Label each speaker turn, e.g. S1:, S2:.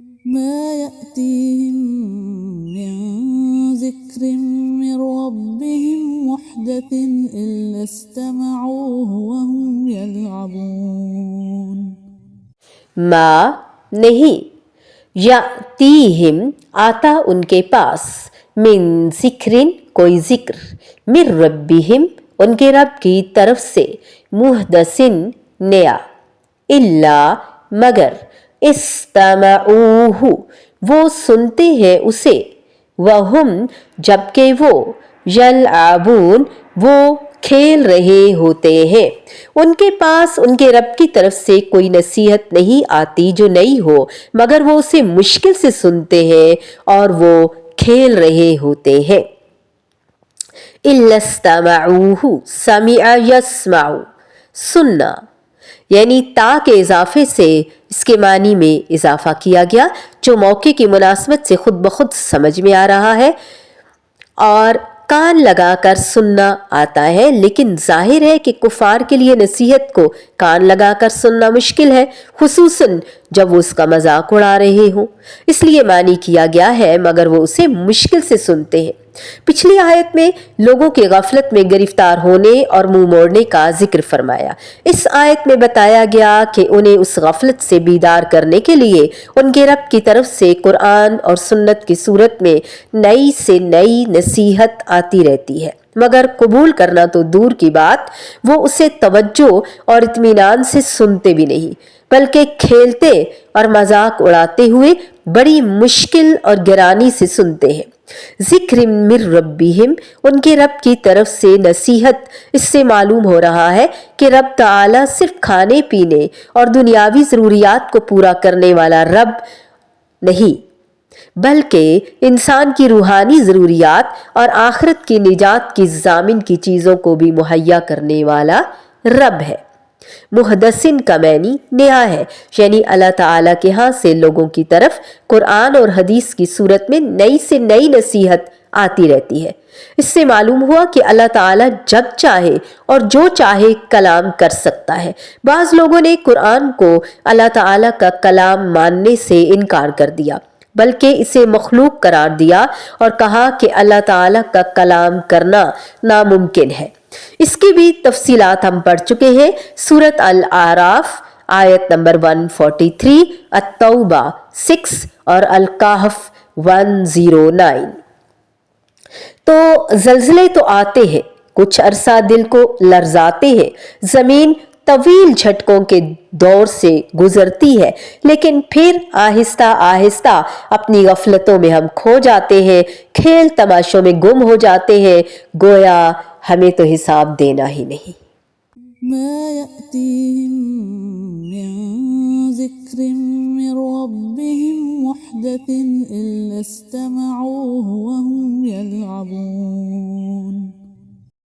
S1: ما يأتيهم من ذكر من ربهم محدث إلا استمعوه وهم يلعبون.
S2: ما نہیں، یاتیہم آتا ان کے پاس، من ذکرن کوئی ذکر، من ربہم ان کے رب کی طرف سے، محدثن نیا، الا مگر، استمعوہ وہ سنتے ہیں اسے، وہم جبکہ وہ، یلعبون وہ کھیل رہے ہوتے ہیں. ان کے پاس ان کے رب کی طرف سے کوئی نصیحت نہیں آتی جو نئی ہو، مگر وہ اسے مشکل سے سنتے ہیں اور وہ کھیل رہے ہوتے ہیں. الا استمعوہ، سمع یسمع، سننا، یعنی تا کے اضافے سے اس کے معنی میں اضافہ کیا گیا جو موقع کی مناسبت سے خود بخود سمجھ میں آ رہا ہے، اور کان لگا کر سننا آتا ہے، لیکن ظاہر ہے کہ کفار کے لیے نصیحت کو کان لگا کر سننا مشکل ہے، خصوصاً جب وہ اس کا مذاق اڑا رہے ہوں. اس لیے معنی کیا گیا ہے مگر وہ اسے مشکل سے سنتے ہیں. پچھلی آیت میں لوگوں کے غفلت میں گرفتار ہونے اور منہ موڑنے کا ذکر فرمایا. اس آیت میں بتایا گیا کہ انہیں اس غفلت سے بیدار کرنے کے لیے ان کے رب کی طرف سے قرآن اور سنت کی صورت میں نئی سے نئی نصیحت آتی رہتی ہے، مگر قبول کرنا تو دور کی بات، وہ اسے توجہ اور اطمینان سے سنتے بھی نہیں، بلکہ کھیلتے اور مذاق اڑاتے ہوئے بڑی مشکل اور گرانی سے سنتے ہیں. ذکر من ربہم ان کے رب کی طرف سے نصیحت، اس سے معلوم ہو رہا ہے کہ رب تعالی صرف کھانے پینے اور دنیاوی ضروریات کو پورا کرنے والا رب نہیں، بلکہ انسان کی روحانی ضروریات اور آخرت کی نجات کی ضامن کی چیزوں کو بھی مہیا کرنے والا رب ہے. محدثن کا معنی نیا ہے، یعنی اللہ تعالیٰ کے ہاں سے لوگوں کی طرف قرآن اور حدیث کی صورت میں نئی سے نئی نصیحت آتی رہتی ہے. اس سے معلوم ہوا کہ اللہ تعالیٰ جب چاہے اور جو چاہے کلام کر سکتا ہے. بعض لوگوں نے قرآن کو اللہ تعالیٰ کا کلام ماننے سے انکار کر دیا، بلکہ اسے مخلوق قرار دیا اور کہا کہ اللہ تعالیٰ کا کلام کرنا ناممکن ہے. اس کی بھی تفصیلات ہم پڑھ چکے ہیں. سورۃ الاعراف آیت نمبر 143، التوبہ 6 اور الکہف 109. تو زلزلے تو آتے ہیں، کچھ عرصہ دل کو لرزاتے ہیں، زمین طویل جھٹکوں کے دور سے گزرتی ہے، لیکن پھر آہستہ آہستہ اپنی غفلتوں میں ہم کھو جاتے ہیں، کھیل تماشوں میں گم ہو جاتے ہیں، گویا ہمیں تو حساب دینا ہی نہیں.
S1: ما يأتيهم من ذكر من ربهم محدث إلا استمعوه وهم يلعبون.